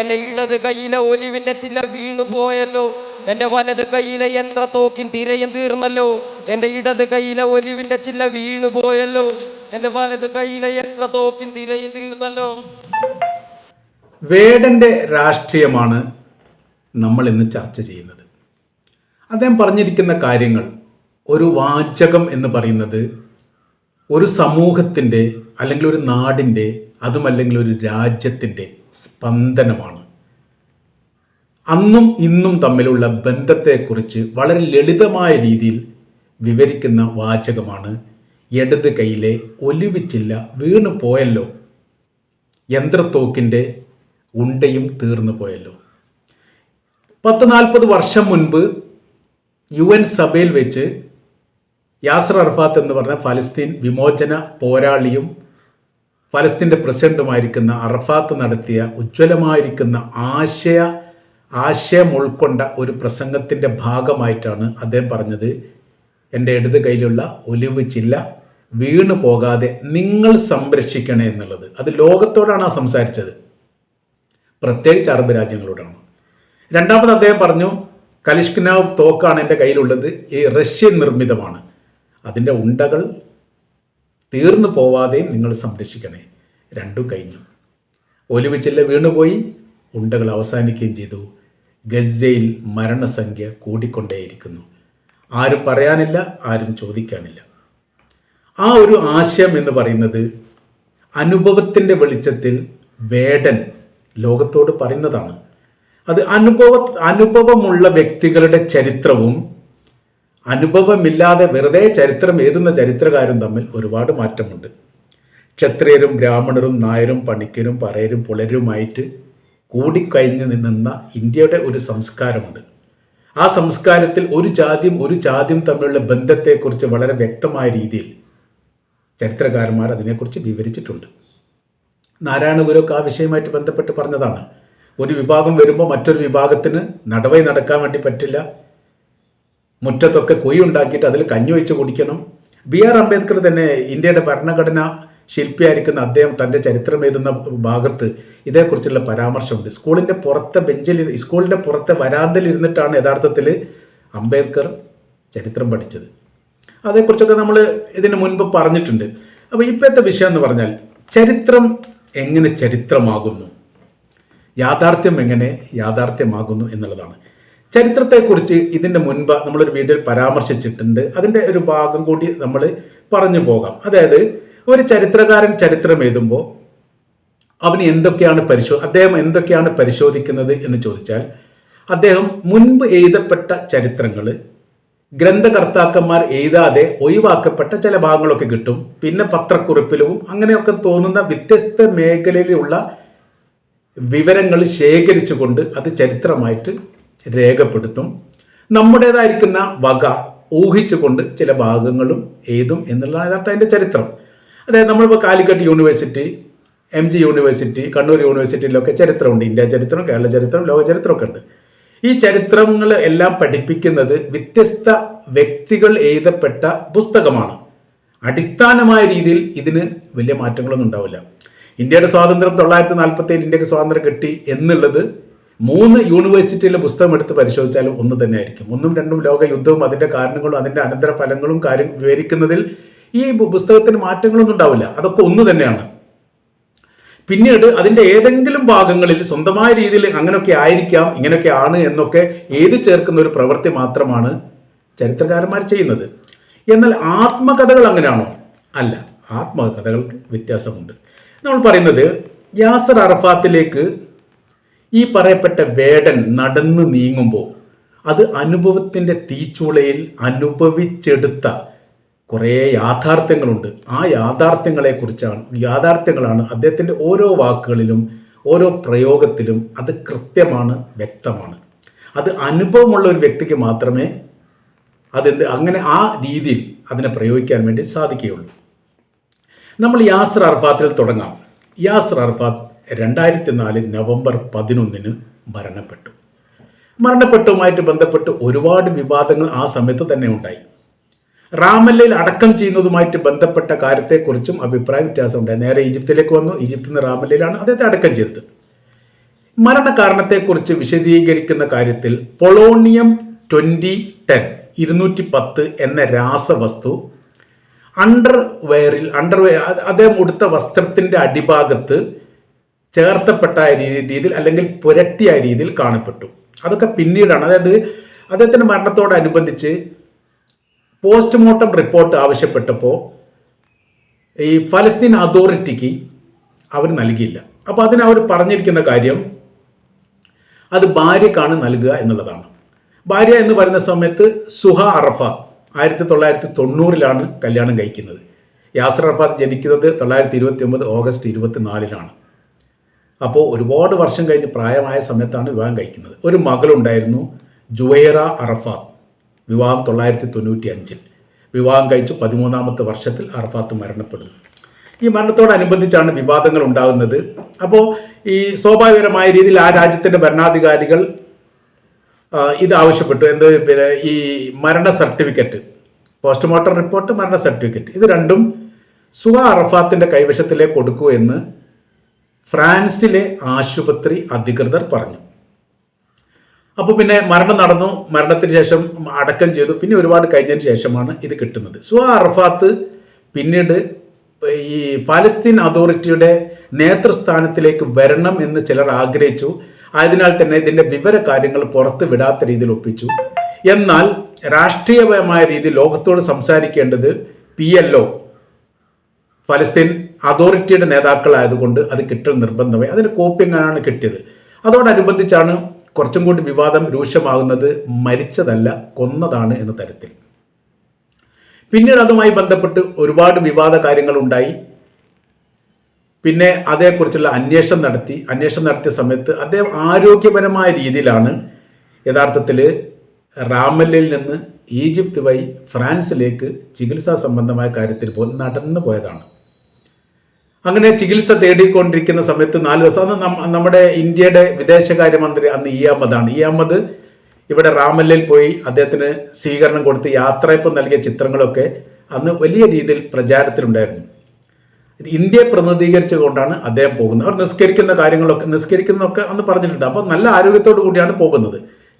എന്റെ ഇടത് കയ്യിലെ ഒലിവിന്റെ ചില്ല വീണു പോയല്ലോ. എന്റെ വലത് കയ്യിലെ യന്ത്രത്തോക്കിൻ തിരയും തീർന്നല്ലോ. എന്റെ ഇടത് കയ്യിലെ ഒലിവിന്റെ ചില്ല വീണു പോയല്ലോ. എന്റെ വലത് കയ്യിലെ യന്ത്രത്തോക്കിൻ തിരയും തീർന്നല്ലോ. വേടന്റെ രാഷ്ട്രീയമാണ് നമ്മൾ ഇന്ന് ചർച്ച ചെയ്യുന്നത്. അദ്ദേഹം പറഞ്ഞിരിക്കുന്ന കാര്യങ്ങൾ, ഒരു വാചകം എന്ന് പറയുന്നത് ഒരു സമൂഹത്തിൻ്റെ അല്ലെങ്കിൽ ഒരു നാടിൻ്റെ, അതുമല്ലെങ്കിൽ ഒരു രാജ്യത്തിൻ്റെ സ്പന്ദനമാണ്. അന്നും ഇന്നും തമ്മിലുള്ള ബന്ധത്തെക്കുറിച്ച് വളരെ ലളിതമായ രീതിയിൽ വിവരിക്കുന്ന വാചകമാണ് ഇടത് കൈയിലെ ഒലിവിച്ചില്ല വീണു പോയല്ലോ, യന്ത്രത്തോക്കിൻ്റെ ഉണ്ടയും തീർന്നു പോയല്ലോ. 40 വർഷം മുൻപ് UN സഭയിൽ വെച്ച് യാസർ അറഫാത്ത് എന്ന് പറഞ്ഞ ഫലസ്തീൻ വിമോചന പോരാളിയും ഫലസ്തീൻ്റെ പ്രസിഡന്റുമായിരിക്കുന്ന അറഫാത്ത് നടത്തിയ ഉജ്ജ്വലമായിരിക്കുന്ന ആശയം ഉൾക്കൊണ്ട ഒരു പ്രസംഗത്തിൻ്റെ ഭാഗമായിട്ടാണ് അദ്ദേഹം പറഞ്ഞത്, എൻ്റെ ഇടത് കയ്യിലുള്ള ഒലിവ് ചില്ല വീണു പോകാതെ നിങ്ങൾ സംരക്ഷിക്കണേ എന്നുള്ളത്. അത് ലോകത്തോടാണ് ആ സംസാരിച്ചത്, പ്രത്യേകിച്ച് അറബ് രാജ്യങ്ങളോടാണ്. രണ്ടാമത് അദ്ദേഹം പറഞ്ഞു, കലിഷ്കിനാവ് തോക്കാണ് എൻ്റെ കയ്യിലുള്ളത്, ഈ റഷ്യൻ നിർമ്മിതമാണ്, അതിൻ്റെ ഉണ്ടകൾ തീർന്നു പോവാതെയും നിങ്ങൾ സംരക്ഷിക്കണേ. രണ്ടും കഴിഞ്ഞു. ഒലിവ് ചില്ല വീണുപോയി, ഉണ്ടകൾ അവസാനിക്കുകയും ചെയ്തു. ഗസയിൽ മരണസംഖ്യ കൂടിക്കൊണ്ടേയിരിക്കുന്നു. ആരും പറയാനില്ല, ആരും ചോദിക്കാനില്ല. ആ ഒരു ആശയം എന്ന് പറയുന്നത് അനുഭവത്തിൻ്റെ വെളിച്ചത്തിൽ വേടൻ ലോകത്തോട് പറയുന്നതാണ്. അത് അനുഭവമുള്ള വ്യക്തികളുടെ ചരിത്രവും അനുഭവമില്ലാതെ വെറുതെ ചരിത്രം എഴുതുന്ന ചരിത്രകാരും തമ്മിൽ ഒരുപാട് മാറ്റമുണ്ട്. ക്ഷത്രിയരും ബ്രാഹ്മണരും നായരും പണിക്കരും പറയരും പുലരുമായിട്ട് കൂടിക്കഴിഞ്ഞ് നിന്ന ഇന്ത്യയുടെ ഒരു സംസ്കാരമുണ്ട്. ആ സംസ്കാരത്തിൽ ഒരു ജാതിയും തമ്മിലുള്ള ബന്ധത്തെക്കുറിച്ച് വളരെ വ്യക്തമായ രീതിയിൽ ചരിത്രകാരന്മാർ അതിനെക്കുറിച്ച് വിവരിച്ചിട്ടുണ്ട്. നാരായണ ഗുരുക്ക് ആ വിഷയമായിട്ട് ബന്ധപ്പെട്ട് പറഞ്ഞതാണ്, ഒരു വിഭാഗം വരുമ്പോൾ മറ്റൊരു വിഭാഗത്തിന് നടവഴി നടക്കാൻ വേണ്ടി പറ്റില്ല, മുറ്റത്തൊക്കെ കുഴി ഉണ്ടാക്കിയിട്ട് അതിൽ കഞ്ഞി വെച്ച് കുടിക്കണം. BR അംബേദ്കർ തന്നെ ഇന്ത്യയുടെ ഭരണഘടന ശില്പിയായിരിക്കുന്ന അദ്ദേഹം തൻ്റെ ചരിത്രം എഴുതുന്ന ഭാഗത്ത് ഇതേക്കുറിച്ചുള്ള പരാമർശമുണ്ട്. സ്കൂളിൻ്റെ പുറത്തെ വരാന്തയിൽ ഇരുന്നിട്ടാണ് യഥാർത്ഥത്തിൽ അംബേദ്കർ ചരിത്രം പഠിച്ചത്. അതേക്കുറിച്ചൊക്കെ നമ്മൾ ഇതിന് മുൻപ് പറഞ്ഞിട്ടുണ്ട്. അപ്പോൾ ഇപ്പോഴത്തെ വിഷയം എന്ന് പറഞ്ഞാൽ ചരിത്രം എങ്ങനെ ചരിത്രമാകുന്നു, യാഥാർത്ഥ്യം എങ്ങനെ യാഥാർത്ഥ്യമാകുന്നു എന്നുള്ളതാണ്. ചരിത്രത്തെക്കുറിച്ച് ഇതിൻ്റെ മുൻപ് നമ്മളൊരു വീഡിയോയിൽ പരാമർശിച്ചിട്ടുണ്ട്. അതിൻ്റെ ഒരു ഭാഗം കൂടി നമ്മൾ പറഞ്ഞു പോകാം. അതായത് ഒരു ചരിത്രകാരൻ ചരിത്രം എഴുതുമ്പോൾ അദ്ദേഹം എന്തൊക്കെയാണ് പരിശോധിക്കുന്നത് എന്ന് ചോദിച്ചാൽ, അദ്ദേഹം മുൻപ് എഴുതപ്പെട്ട ചരിത്രങ്ങൾ ഗ്രന്ഥകർത്താക്കന്മാർ എഴുതാതെ ഒഴിവാക്കപ്പെട്ട ചില ഭാഗങ്ങളൊക്കെ കിട്ടും. പിന്നെ പത്രക്കുറിപ്പിലും അങ്ങനെയൊക്കെ തോന്നുന്ന വ്യത്യസ്ത മേഖലയിലുള്ള വിവരങ്ങൾ ശേഖരിച്ചുകൊണ്ട് അത് ചരിത്രമായിട്ട് രേഖപ്പെടുത്തും. നമ്മുടേതായിരിക്കുന്ന വക ഊഹിച്ചുകൊണ്ട് ചില ഭാഗങ്ങളും എഴുതും എന്നുള്ളതാണ് യഥാർത്ഥ അതിൻ്റെ ചരിത്രം. അതായത് നമ്മളിപ്പോൾ Calicut university, MG university, Kannur യൂണിവേഴ്സിറ്റിയിലൊക്കെ ചരിത്രമുണ്ട്. ഇന്ത്യ ചരിത്രം, കേരള ചരിത്രം, ലോക ചരിത്രമൊക്കെ ഉണ്ട്. ഈ ചരിത്രങ്ങൾ എല്ലാം പഠിപ്പിക്കുന്നത് വ്യത്യസ്ത വ്യക്തികൾ എഴുതപ്പെട്ട പുസ്തകമാണ്. അടിസ്ഥാനമായ രീതിയിൽ ഇതിന് വലിയ മാറ്റങ്ങളൊന്നും ഉണ്ടാവില്ല. ഇന്ത്യയുടെ സ്വാതന്ത്ര്യം 1947 ഇന്ത്യക്ക് സ്വാതന്ത്ര്യം കിട്ടി എന്നുള്ളത് 3 യൂണിവേഴ്സിറ്റിയിലെ പുസ്തകം എടുത്ത് പരിശോധിച്ചാലും ഒന്ന് തന്നെ ആയിരിക്കും. 1ഉം 2ഉം ലോക യുദ്ധവും അതിൻ്റെ കാരണങ്ങളും അതിൻ്റെ അനന്തരഫലങ്ങളും വിവരിക്കുന്നതിൽ ഈ പുസ്തകത്തിന് മാറ്റങ്ങളൊന്നും ഉണ്ടാവില്ല. അതൊക്കെ ഒന്ന് തന്നെയാണ്. പിന്നീട് അതിൻ്റെ ഏതെങ്കിലും ഭാഗങ്ങളിൽ സ്വന്തമായ രീതിയിൽ അങ്ങനെയൊക്കെ ആയിരിക്കാം, ഇങ്ങനെയൊക്കെ ആണ് എന്നൊക്കെ എഴുതി ചേർക്കുന്ന ഒരു പ്രവൃത്തി മാത്രമാണ് ചരിത്രകാരന്മാർ ചെയ്യുന്നത്. എന്നാൽ ആത്മകഥകൾ അങ്ങനെയാണോ? അല്ല, ആത്മകഥകൾക്ക് വ്യത്യാസമുണ്ട്. നമ്മൾ പറയുന്നത് യാസർ അറഫാത്തിലേക്ക് ഈ പറയപ്പെട്ട വേടൻ നടന്നു നീങ്ങുമ്പോൾ അത് അനുഭവത്തിൻ്റെ തീച്ചൂളയിൽ അനുഭവിച്ചെടുത്ത കുറേ യാഥാർത്ഥ്യങ്ങളുണ്ട്. ആ യാഥാർത്ഥ്യങ്ങളാണ് അദ്ദേഹത്തിൻ്റെ ഓരോ വാക്കുകളിലും ഓരോ പ്രയോഗത്തിലും അത് കൃത്യമാണ്, വ്യക്തമാണ്. അത് അനുഭവമുള്ള ഒരു വ്യക്തിക്ക് മാത്രമേ അങ്ങനെ ആ രീതിയിൽ അതിനെ പ്രയോഗിക്കാൻ വേണ്ടി സാധിക്കുകയുള്ളൂ. നമ്മൾ യാസർ അറഫാത്തിൽ തുടങ്ങാം. യാസർ അറഫാത്ത് 2004 നവംബർ 11 മരണപ്പെട്ടുമായിട്ട് ബന്ധപ്പെട്ട് ഒരുപാട് വിവാദങ്ങൾ ആ സമയത്ത് തന്നെ ഉണ്ടായി. റാമല്ലയിൽ അടക്കം ചെയ്യുന്നതുമായിട്ട് ബന്ധപ്പെട്ട കാര്യത്തെക്കുറിച്ചും അഭിപ്രായ വ്യത്യാസമുണ്ടായി. നേരെ ഈജിപ്തിലേക്ക് വന്നു. ഈജിപ്തിൽ നിന്ന് റാമല്ലയിലാണ് അദ്ദേഹത്തെ അടക്കം ചെയ്തത്. മരണകാരണത്തെക്കുറിച്ച് വിശദീകരിക്കുന്ന കാര്യത്തിൽ പൊളോണിയം 2010 210 എന്ന രാസവസ്തു അണ്ടർവെയർ അദ്ദേഹം ഉടുത്ത വസ്ത്രത്തിന്റെ അടിഭാഗത്ത് ചേർത്തപ്പെട്ട രീതിയിൽ അല്ലെങ്കിൽ പുരട്ടിയ രീതിയിൽ കാണപ്പെട്ടു. അതൊക്കെ പിന്നീടാണ്, അതായത് അദ്ദേഹത്തിന്റെ മരണത്തോടനുബന്ധിച്ച് പോസ്റ്റ്മോർട്ടം റിപ്പോർട്ട് ആവശ്യപ്പെട്ടപ്പോൾ ഈ ഫലസ്തീൻ അതോറിറ്റിക്ക് അവർ നൽകിയില്ല. അപ്പോൾ അതിന് അവർ പറഞ്ഞിരിക്കുന്ന കാര്യം അത് ഭാര്യക്കാണ് നൽകുക എന്നുള്ളതാണ്. ഭാര്യ എന്ന് പറയുന്ന സമയത്ത് സുഹ അറഫാത്ത് 1990 കല്യാണം കഴിക്കുന്നത്. യാസർ അറഫാത്ത് ജനിക്കുന്നത് 1929 ഓഗസ്റ്റ് 24 അപ്പോൾ ഒരുപാട് വർഷം കഴിഞ്ഞ് പ്രായമായ സമയത്താണ് വിവാഹം കഴിക്കുന്നത്. ഒരു മകളുണ്ടായിരുന്നു, ജുവൈറ അറഫാത്ത്. വിവാഹം 1995. വിവാഹം കഴിച്ചു 13ാമത്തെ വർഷത്തിൽ അറഫാത്ത് മരണപ്പെടുന്നു. ഈ മരണത്തോടനുബന്ധിച്ചാണ് വിവാദങ്ങൾ ഉണ്ടാകുന്നത്. അപ്പോൾ ഈ സ്വാഭാവികമായ രീതിയിൽ ആ രാജ്യത്തിൻ്റെ ഭരണാധികാരികൾ ഇത് ആവശ്യപ്പെട്ടു. പിന്നെ ഈ മരണ സർട്ടിഫിക്കറ്റ്, പോസ്റ്റ്മോർട്ടം റിപ്പോർട്ട്, മരണ സർട്ടിഫിക്കറ്റ്, ഇത് രണ്ടും സുഹ അറഫാത്തിൻ്റെ കൈവശത്തിലേക്ക് കൊടുക്കൂ എന്ന് ഫ്രാൻസിലെ ആശുപത്രി അധികൃതർ പറഞ്ഞു. അപ്പോൾ പിന്നെ മരണം നടന്നു, മരണത്തിന് ശേഷം അടക്കം ചെയ്തു. പിന്നെ ഒരുപാട് കഴിഞ്ഞതിന് ശേഷമാണ് ഇത് കിട്ടുന്നത്. സുഹ അറഫാത്ത് പിന്നീട് ഈ പാലസ്തീൻ അതോറിറ്റിയുടെ നേതൃസ്ഥാനത്തിലേക്ക് വരണം എന്ന് ചിലർ ആഗ്രഹിച്ചു. ആയതിനാൽ തന്നെ ഇതിൻ്റെ വിവര കാര്യങ്ങൾ പുറത്ത് വിടാത്ത രീതിയിൽ ഒപ്പിച്ചു. എന്നാൽ രാഷ്ട്രീയപരമായ രീതിയിൽ ലോകത്തോട് സംസാരിക്കേണ്ടത് PLO ഫലസ്തീൻ അതോറിറ്റിയുടെ നേതാക്കളായതുകൊണ്ട് അത് കിട്ടൽ നിർബന്ധമായി. അതിന് കോപ്പിങ്ങാണ് കിട്ടിയത്. അതോടനുബന്ധിച്ചാണ് കുറച്ചും കൂടി വിവാദം രൂക്ഷമാകുന്നത്. മരിച്ചതല്ല, കൊന്നതാണ് എന്ന തരത്തിൽ. പിന്നീട് അതുമായി ബന്ധപ്പെട്ട് ഒരുപാട് വിവാദ കാര്യങ്ങളുണ്ടായി. പിന്നെ അതേക്കുറിച്ചുള്ള അന്വേഷണം നടത്തിയ സമയത്ത് അദ്ദേഹം ആരോഗ്യപരമായ രീതിയിലാണ് യഥാർത്ഥത്തിൽ റാമല്ലയിൽ നിന്ന് ഈജിപ്ത് വഴി ഫ്രാൻസിലേക്ക് ചികിത്സാ സംബന്ധമായ കാര്യത്തിൽ നടന്നു പോയതാണ്. അങ്ങനെ ചികിത്സ തേടിക്കൊണ്ടിരിക്കുന്ന സമയത്ത് 4 ദിവസം നമ്മുടെ ഇന്ത്യയുടെ വിദേശകാര്യമന്ത്രി അന്ന് ഇ അഹമ്മദ് ഇവിടെ റാമല്ലയിൽ പോയി അദ്ദേഹത്തിന് സ്വീകരണം കൊടുത്ത് യാത്രയപ്പ് നൽകിയ ചിത്രങ്ങളൊക്കെ അന്ന് വലിയ രീതിയിൽ പ്രചാരത്തിലുണ്ടായിരുന്നു. ഇന്ത്യയെ പ്രതിനിധീകരിച്ചുകൊണ്ടാണ് അദ്ദേഹം പോകുന്നത്. അവർ നിസ്കരിക്കുന്നതൊക്കെ അന്ന് പറഞ്ഞിട്ടുണ്ട്. അപ്പോൾ നല്ല ആരോഗ്യത്തോടു കൂടിയാണ് പോകുന്നത്.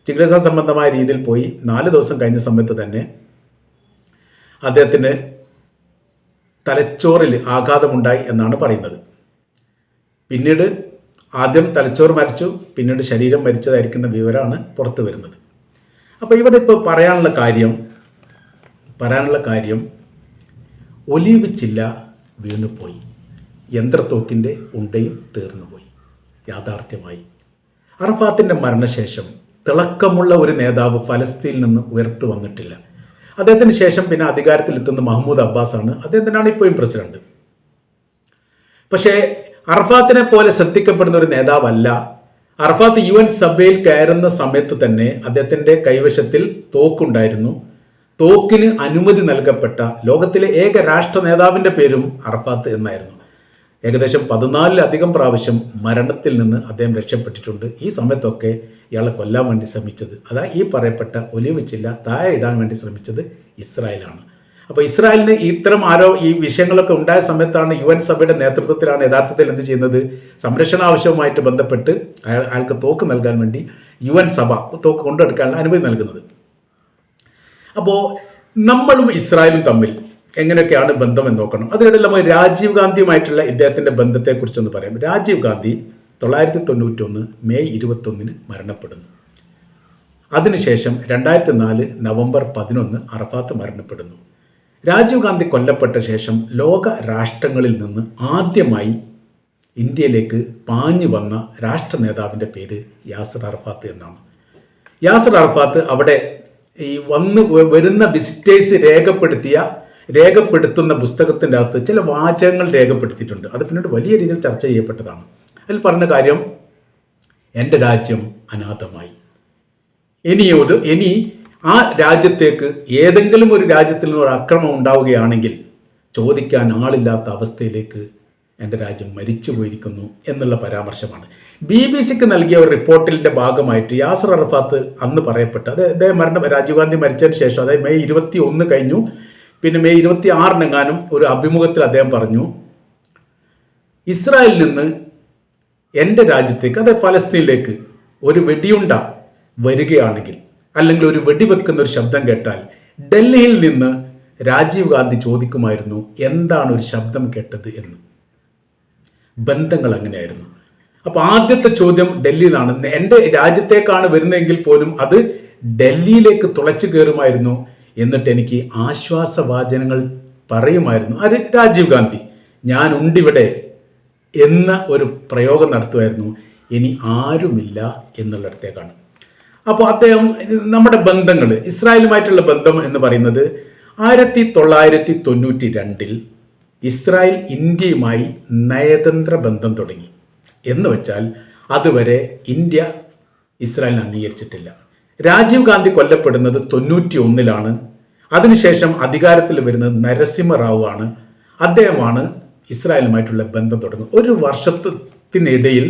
ചികിത്സാ സംബന്ധമായ രീതിയിൽ പോയി 4 ദിവസം കഴിഞ്ഞ സമയത്ത് തന്നെ അദ്ദേഹത്തിന് തലച്ചോറിൽ ആഘാതമുണ്ടായി എന്നാണ് പറയുന്നത്. പിന്നീട് ആദ്യം തലച്ചോറ് മരിച്ചു, പിന്നീട് ശരീരം മരിച്ചതായിരിക്കുന്ന വിവരമാണ് പുറത്തു വരുന്നത്. അപ്പോൾ ഇവിടെ ഇപ്പോൾ പറയാനുള്ള കാര്യം ഒലീവ് ചില്ല വീണുപോയി, യന്ത്രത്തോക്കിൻ്റെ ഉണ്ടയും തീർന്നുപോയി. യാഥാർത്ഥ്യമായി അറഫാത്തിൻ്റെ മരണശേഷം തിളക്കമുള്ള ഒരു നേതാവ് ഫലസ്തീനിൽ നിന്ന് ഉയർത്തു വന്നിട്ടില്ല. അദ്ദേഹത്തിന് ശേഷം പിന്നെ അധികാരത്തിലെത്തുന്ന മഹ്മൂദ് അബ്ബാസാണ്. അദ്ദേഹം തന്നെയാണ് ഇപ്പോഴും പ്രസിഡന്റ്. പക്ഷേ അറഫാത്തിനെ പോലെ ശ്രദ്ധിക്കപ്പെടുന്ന ഒരു നേതാവല്ല. അറഫാത്ത് UN സഭയിൽ കയറുന്ന സമയത്ത് തന്നെ അദ്ദേഹത്തിൻ്റെ കൈവശത്തിൽ തോക്കുണ്ടായിരുന്നു. തോക്കിന് അനുമതി നൽകപ്പെട്ട ലോകത്തിലെ ഏക രാഷ്ട്ര നേതാവിൻ്റെ പേരും അറഫാത്ത് എന്നായിരുന്നു. ഏകദേശം 14 പ്രാവശ്യം മരണത്തിൽ നിന്ന് അദ്ദേഹം രക്ഷപ്പെട്ടിട്ടുണ്ട്. ഈ സമയത്തൊക്കെ ഇയാളെ കൊല്ലാൻ വേണ്ടി ശ്രമിച്ചത്, ഈ പറയപ്പെട്ട ഒലിവ് ചില്ല താഴെ ഇടാൻ വേണ്ടി ശ്രമിച്ചത് ഇസ്രായേലാണ്. അപ്പോൾ ഇസ്രായേലിന് ഇത്തരം ഈ വിഷയങ്ങളൊക്കെ ഉണ്ടായ സമയത്താണ് UN സഭയുടെ നേതൃത്വത്തിലാണ് യഥാർത്ഥത്തിൽ എന്ത് ചെയ്യുന്നത്, സംരക്ഷണ ആവശ്യവുമായിട്ട് ബന്ധപ്പെട്ട് അയാൾക്ക് തോക്ക് നൽകാൻ വേണ്ടി UN സഭ തോക്ക് കൊണ്ടെടുക്കാനുള്ള അനുമതി നൽകുന്നത്. അപ്പോൾ നമ്മളും ഇസ്രായേലും തമ്മിൽ എങ്ങനെയൊക്കെയാണ് ബന്ധം എന്ന് നോക്കണം. അതിനിടയിൽ നമ്മൾ രാജീവ് ഗാന്ധിയുമായിട്ടുള്ള ഇദ്ദേഹത്തിൻ്റെ ബന്ധത്തെക്കുറിച്ചൊന്ന് പറയാം. രാജീവ് ഗാന്ധി 1991 മെയ് 21 മരണപ്പെടുന്നു. അതിനുശേഷം 2004 നവംബർ 11 അറഫാത്ത് മരണപ്പെടുന്നു. രാജീവ് ഗാന്ധി കൊല്ലപ്പെട്ട ശേഷം ലോക രാഷ്ട്രങ്ങളിൽ നിന്ന് ആദ്യമായി ഇന്ത്യയിലേക്ക് പാഞ്ഞു വന്ന രാഷ്ട്ര നേതാവിൻ്റെ പേര് യാസർ അറഫാത്ത് എന്നാണ്. യാസർ അറഫാത്ത് അവിടെ ഈ വരുന്ന വിസിറ്റേഴ്സ് രേഖപ്പെടുത്തുന്ന പുസ്തകത്തിൻ്റെ അകത്ത് ചില വാചകങ്ങൾ രേഖപ്പെടുത്തിയിട്ടുണ്ട്. അത് പിന്നീട് വലിയ രീതിയിൽ ചർച്ച ചെയ്യപ്പെട്ടതാണ്. അതിൽ പറഞ്ഞ കാര്യം, എൻ്റെ രാജ്യം അനാഥമായി, ഇനി ആ രാജ്യത്തേക്ക് ഏതെങ്കിലും ഒരു രാജ്യത്തിൽ നിന്ന് ഒരു ആക്രമണം ഉണ്ടാവുകയാണെങ്കിൽ ചോദിക്കാൻ ആളില്ലാത്ത അവസ്ഥയിലേക്ക് എൻ്റെ രാജ്യം മരിച്ചു പോയിരിക്കുന്നു എന്നുള്ള പരാമർശമാണ്. BBC-ക്ക് നൽകിയ ഒരു റിപ്പോർട്ടിൻ്റെ ഭാഗമായിട്ട് യാസർ അറഫാത്ത് അന്ന് പറയപ്പെട്ട അദ്ദേഹം രാജീവ് ഗാന്ധി മരിച്ചതിന് ശേഷം, അതായത് മെയ് 21 കഴിഞ്ഞു, പിന്നെ മെയ് 26 ഒരു അഭിമുഖത്തിൽ അദ്ദേഹം പറഞ്ഞു, ഇസ്രായേലിൽ നിന്ന് എൻ്റെ രാജ്യത്തേക്ക്, അത് ഫലസ്തീനിലേക്ക് ഒരു വെടിയുണ്ട വരികയാണെങ്കിൽ, അല്ലെങ്കിൽ ഒരു വെടിവെക്കുന്ന ഒരു ശബ്ദം കേട്ടാൽ ഡൽഹിയിൽ നിന്ന് രാജീവ് ഗാന്ധി ചോദിക്കുമായിരുന്നു എന്താണ് ഒരു ശബ്ദം കേട്ടത് എന്ന്. ബന്ധങ്ങൾ അങ്ങനെയായിരുന്നു. അപ്പോൾ ആദ്യത്തെ ചോദ്യം ഡൽഹിയിൽ നിന്നാണ്. എൻ്റെ രാജ്യത്തേക്കാണ് വരുന്നതെങ്കിൽ പോലും അത് ഡൽഹിയിലേക്ക് തുളച്ചു കയറുമായിരുന്നു. എന്നിട്ട് എനിക്ക് ആശ്വാസവാചനങ്ങൾ പറയുമായിരുന്നു. അത് രാജീവ് ഗാന്ധി ഞാൻ ഉണ്ടിവിടെ എന്ന ഒരു പ്രയോഗം നടത്തുമായിരുന്നു. ഇനി ആരുമില്ല എന്നുള്ളിടത്തേക്കാണ്. അപ്പോൾ അദ്ദേഹം നമ്മുടെ ബന്ധങ്ങൾ, ഇസ്രായേലുമായിട്ടുള്ള ബന്ധം എന്ന് പറയുന്നത് 1992 ഇസ്രായേൽ ഇന്ത്യയുമായി നയതന്ത്ര ബന്ധം തുടങ്ങി. എന്ന് വെച്ചാൽ അതുവരെ ഇന്ത്യ ഇസ്രായേലിനെ അംഗീകരിച്ചിട്ടില്ല. രാജീവ് ഗാന്ധി കൊല്ലപ്പെടുന്നത് 91 അതിനുശേഷം അധികാരത്തിൽ വരുന്നത് നരസിംഹറാവു ആണ്. അദ്ദേഹമാണ് ഇസ്രായേലുമായിട്ടുള്ള ബന്ധം തുടങ്ങുന്നത്. ഒരു വർഷത്തിനിടയിൽ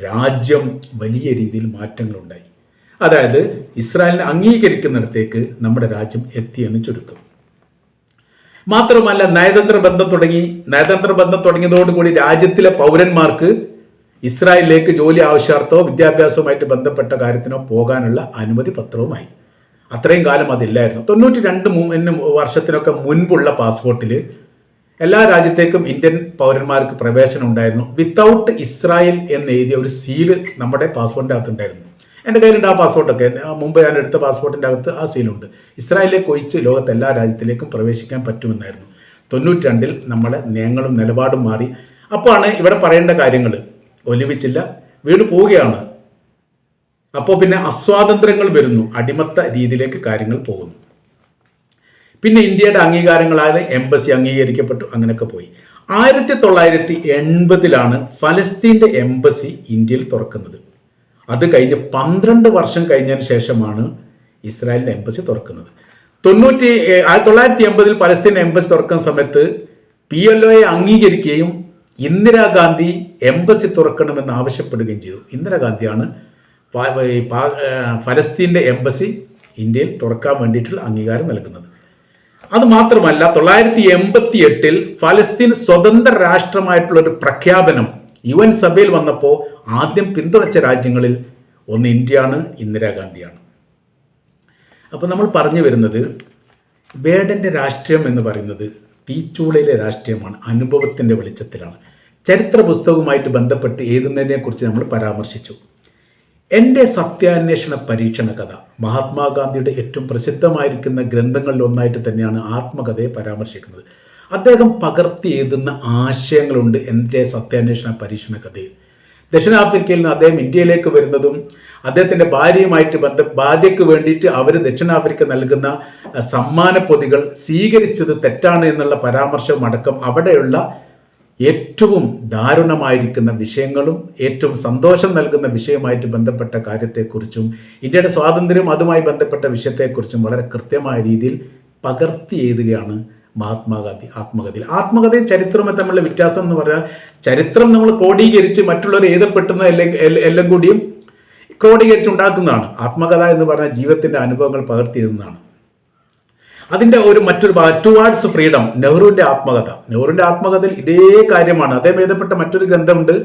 രാജ്യം വലിയ രീതിയിൽ മാറ്റങ്ങളുണ്ടായി. അതായത് ഇസ്രായേലിനെ അംഗീകരിക്കുന്നിടത്തേക്ക് നമ്മുടെ രാജ്യം എത്തിയെന്ന് ചുരുക്കം. മാത്രമല്ല നയതന്ത്ര ബന്ധം തുടങ്ങിയതോടുകൂടി രാജ്യത്തിലെ പൗരന്മാർക്ക് ഇസ്രായേലിലേക്ക് ജോലി ആവശ്യാർത്ഥമോ വിദ്യാഭ്യാസവുമായിട്ട് ബന്ധപ്പെട്ട കാര്യത്തിനോ പോകാനുള്ള അനുമതി പത്രവുമായി. അത്രയും കാലം അതില്ലായിരുന്നു. 92 വർഷത്തിനൊക്കെ മുൻപുള്ള പാസ്പോർട്ടിൽ എല്ലാ രാജ്യത്തേക്കും ഇന്ത്യൻ പൗരന്മാർക്ക് പ്രവേശനം ഉണ്ടായിരുന്നു. വിത്തൗട്ട് ഇസ്രായേൽ എന്ന് എഴുതിയ ഒരു സീല് നമ്മുടെ പാസ്പോർട്ടിൻ്റെ അകത്തുണ്ടായിരുന്നു. എൻ്റെ കയ്യിലുണ്ട് ആ പാസ്പോർട്ടൊക്കെ. മുമ്പ് ഞാൻ എടുത്ത പാസ്പോർട്ടിൻ്റെ അകത്ത് ആ സീലുണ്ട്. ഇസ്രായേലിലേക്ക് ഒഴിച്ച് ലോകത്തെ എല്ലാ രാജ്യത്തിലേക്കും പ്രവേശിക്കാൻ പറ്റുമെന്നായിരുന്നു. 92 നമ്മളെ നയങ്ങളും നിലപാടും മാറി. അപ്പോഴാണ് ഇവിടെ പറയേണ്ട കാര്യങ്ങൾ ഒലിവിച്ചില്ല, വീട് പോവുകയാണ്. അപ്പോൾ പിന്നെ അസ്വാതന്ത്ര്യങ്ങൾ വരുന്നു, അടിമത്ത രീതിയിലേക്ക് കാര്യങ്ങൾ പോകുന്നു. പിന്നെ ഇന്ത്യയുടെ അംഗീകാരങ്ങളായ എംബസി അംഗീകരിക്കപ്പെട്ടു, അങ്ങനെയൊക്കെ പോയി. 1980 ഫലസ്തീൻ്റെ എംബസി ഇന്ത്യയിൽ തുറക്കുന്നത്. അത് കഴിഞ്ഞ് 12 വർഷം കഴിഞ്ഞതിന് ശേഷമാണ് ഇസ്രായേലിൻ്റെ എംബസി തുറക്കുന്നത്. 1980 ഫലസ്തീൻ എംബസി തുറക്കുന്ന സമയത്ത് PLOയെ അംഗീകരിക്കുകയും ഇന്ദിരാഗാന്ധി എംബസി തുറക്കണമെന്ന് ആവശ്യപ്പെടുകയും ചെയ്തു. ഇന്ദിരാഗാന്ധിയാണ് ഫലസ്തീൻ്റെ എംബസി ഇന്ത്യയിൽ തുറക്കാൻ വേണ്ടിയിട്ടുള്ള അംഗീകാരം നൽകുന്നത്. അതുമാത്രമല്ല 1988 ഫലസ്തീൻ സ്വതന്ത്ര രാഷ്ട്രമായിട്ടുള്ള ഒരു പ്രഖ്യാപനം UN സഭയിൽ വന്നപ്പോൾ ആദ്യം പിന്തുണച്ച രാജ്യങ്ങളിൽ ഒന്ന് ഇന്ത്യയാണ്, ഇന്ദിരാഗാന്ധിയാണ്. അപ്പോൾ നമ്മൾ പറഞ്ഞു വരുന്നത് ബേഡൻ്റെ രാഷ്ട്രീയം എന്ന് പറയുന്നത് തീച്ചൂളയിലെ രാഷ്ട്രീയമാണ്, അനുഭവത്തിൻ്റെ വെളിച്ചത്തിലാണ്. ചരിത്ര പുസ്തകവുമായിട്ട് ബന്ധപ്പെട്ട് എഴുതുന്നതിനെക്കുറിച്ച് നമ്മൾ പരാമർശിച്ചു. എൻ്റെ സത്യാന്വേഷണ പരീക്ഷണ കഥ മഹാത്മാഗാന്ധിയുടെ ഏറ്റവും പ്രസിദ്ധമായിരിക്കുന്ന ഗ്രന്ഥങ്ങളിൽ ഒന്നായിട്ട് തന്നെയാണ് ആത്മകഥയെ പരാമർശിക്കുന്നത്. അദ്ദേഹം പകർത്തി എഴുതുന്ന ആശയങ്ങളുണ്ട് എൻ്റെ സത്യാന്വേഷണ പരീക്ഷണ കഥയിൽ. ദക്ഷിണാഫ്രിക്കയിൽ നിന്ന് അദ്ദേഹം ഇന്ത്യയിലേക്ക് വരുന്നതും അദ്ദേഹത്തിൻ്റെ ഭാര്യയ്ക്ക് വേണ്ടിയിട്ട് അവർ ദക്ഷിണാഫ്രിക്ക നൽകുന്ന സമ്മാന പൊതികൾ സ്വീകരിച്ചത് തെറ്റാണ് എന്നുള്ള പരാമർശം അടക്കം അവിടെയുള്ള ഏറ്റവും ദാരുണമായിരിക്കുന്ന വിഷയങ്ങളും ഏറ്റവും സന്തോഷം നൽകുന്ന വിഷയമായിട്ട് ബന്ധപ്പെട്ട കാര്യത്തെക്കുറിച്ചും ഇന്ത്യയുടെ സ്വാതന്ത്ര്യം അതുമായി ബന്ധപ്പെട്ട വിഷയത്തെക്കുറിച്ചും വളരെ കൃത്യമായ രീതിയിൽ പകർത്തി എഴുതുകയാണ് മഹാത്മാഗാന്ധി ആത്മകഥയിൽ. ആത്മകഥയും ചരിത്രവും തമ്മിലുള്ള വ്യത്യാസം എന്ന് പറഞ്ഞാൽ ചരിത്രം നമ്മൾ ക്രോഡീകരിച്ച് മറ്റുള്ളവർ എഴുതപ്പെട്ടുന്ന എല്ലാം കൂടിയും ക്രോഡീകരിച്ചുണ്ടാക്കുന്നതാണ്. ആത്മകഥ എന്ന് പറഞ്ഞാൽ ജീവിതത്തിൻ്റെ അനുഭവങ്ങൾ പകർത്തി എഴുതുന്നതാണ്. അതിൻ്റെ മറ്റൊരു ടുവാർഡ്സ് ഫ്രീഡം, നെഹ്റുവിൻ്റെ ആത്മകഥയിൽ ഇതേ കാര്യമാണ്. അദ്ദേഹം എഴുതപ്പെട്ട മറ്റൊരു ഗ്രന്ഥമുണ്ട്,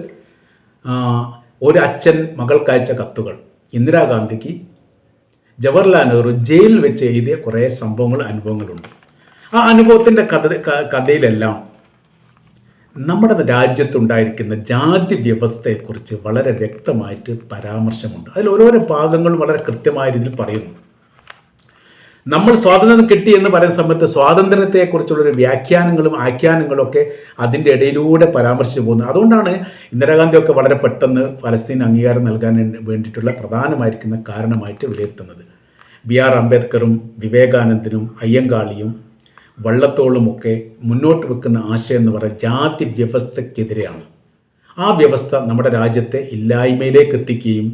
ഒരു അച്ഛൻ മകൾക്കയച്ച കത്തുകൾ. ഇന്ദിരാഗാന്ധിക്ക് ജവഹർലാൽ നെഹ്റു ജയിലിൽ വെച്ച് എഴുതിയ കുറേ അനുഭവങ്ങളുണ്ട്. ആ അനുഭവത്തിൻ്റെ കഥയിലെല്ലാം നമ്മുടെ രാജ്യത്തുണ്ടായിരിക്കുന്ന ജാതി വ്യവസ്ഥയെക്കുറിച്ച് വളരെ വ്യക്തമായിട്ട് പരാമർശമുണ്ട്. അതിൽ ഓരോരോ ഭാഗങ്ങൾ വളരെ കൃത്യമായ രീതിയിൽ പറയുന്നു. നമ്മൾ സ്വാതന്ത്ര്യം കിട്ടി എന്ന് പറയുന്ന സമയത്ത് സ്വാതന്ത്ര്യത്തെക്കുറിച്ചുള്ളൊരു വ്യാഖ്യാനങ്ങളും ആഖ്യാനങ്ങളും ഒക്കെ അതിൻ്റെ ഇടയിലൂടെ പരാമർശിച്ചു പോകുന്നത്. അതുകൊണ്ടാണ് ഇന്ദിരാഗാന്ധിയൊക്കെ വളരെ പെട്ടെന്ന് ഫലസ്തീൻ അംഗീകാരം നൽകാൻ വേണ്ടിയിട്ടുള്ള പ്രധാനമായിരിക്കുന്ന കാരണമായിട്ട് വിലയിരുത്തുന്നത്. BR അംബേദ്കറും വിവേകാനന്ദനും അയ്യങ്കാളിയും വള്ളത്തോളുമൊക്കെ മുന്നോട്ട് വെക്കുന്ന ആശയം എന്ന് പറയുന്നത് ജാതി വ്യവസ്ഥയ്ക്കെതിരെയാണ്. ആ വ്യവസ്ഥ നമ്മുടെ രാജ്യത്തെ ഇല്ലായ്മയിലേക്ക് എത്തിക്കുകയും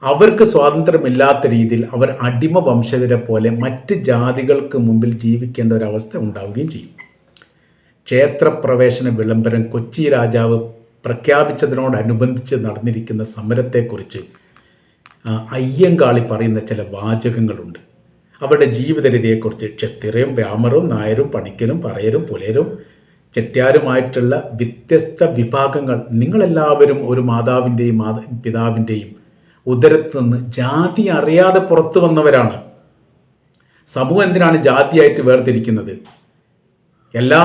അവർക്ക് സ്വാതന്ത്ര്യമില്ലാത്ത രീതിയിൽ അവർ അടിമ വംശജരെ പോലെ മറ്റ് ജാതികൾക്ക് മുമ്പിൽ ജീവിക്കേണ്ട ഒരവസ്ഥ ഉണ്ടാവുകയും ചെയ്യും. ക്ഷേത്രപ്രവേശന വിളംബരം കൊച്ചി രാജാവ് പ്രഖ്യാപിച്ചതിനോടനുബന്ധിച്ച് നടന്നിരിക്കുന്ന സമരത്തെക്കുറിച്ച് അയ്യങ്കാളി പറയുന്ന ചില വാചകങ്ങളുണ്ട്. അവരുടെ ജീവിത രീതിയെക്കുറിച്ച് ക്ഷത്രിയരും ബ്രാഹ്മണരും നായരും പണിക്കരും പറയരും പുലയരും ചെട്ടിയാരുമായിട്ടുള്ള വ്യത്യസ്ത വിഭാഗങ്ങൾ, നിങ്ങളെല്ലാവരും ഒരു മാതാവിൻ്റെയും പിതാവിൻ്റെയും ഉദരത്തു നിന്ന് ജാതി അറിയാതെ പുറത്തു വന്നവരാണ്. സമൂഹം എന്തിനാണ് ജാതിയായിട്ട് വേർതിരിക്കുന്നത്? എല്ലാ